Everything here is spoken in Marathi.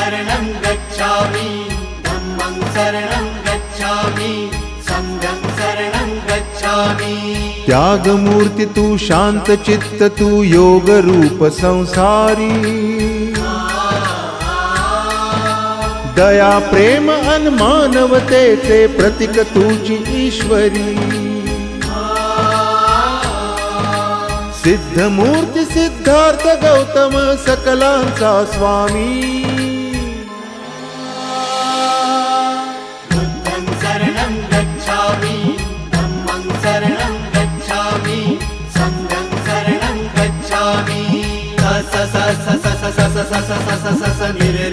शरणं गच्छामि धम्मं शरणं गच्छामि संघं शरणं गच्छामि। त्यागमूर्ती तू शांत चित्त तू योग रूप संसारी दया प्रेम अन मानवतेचे प्रतीक तुझी ईश्वरी सिद्धमूर्ती सिद्धार्थ गौतम सकलांचा स्वामी बुद्धं शरणं गच्छामि धम्मं शरणं गच्छामि संघं शरणं गच्छामि। स स स स स स स स स स स स स नि रे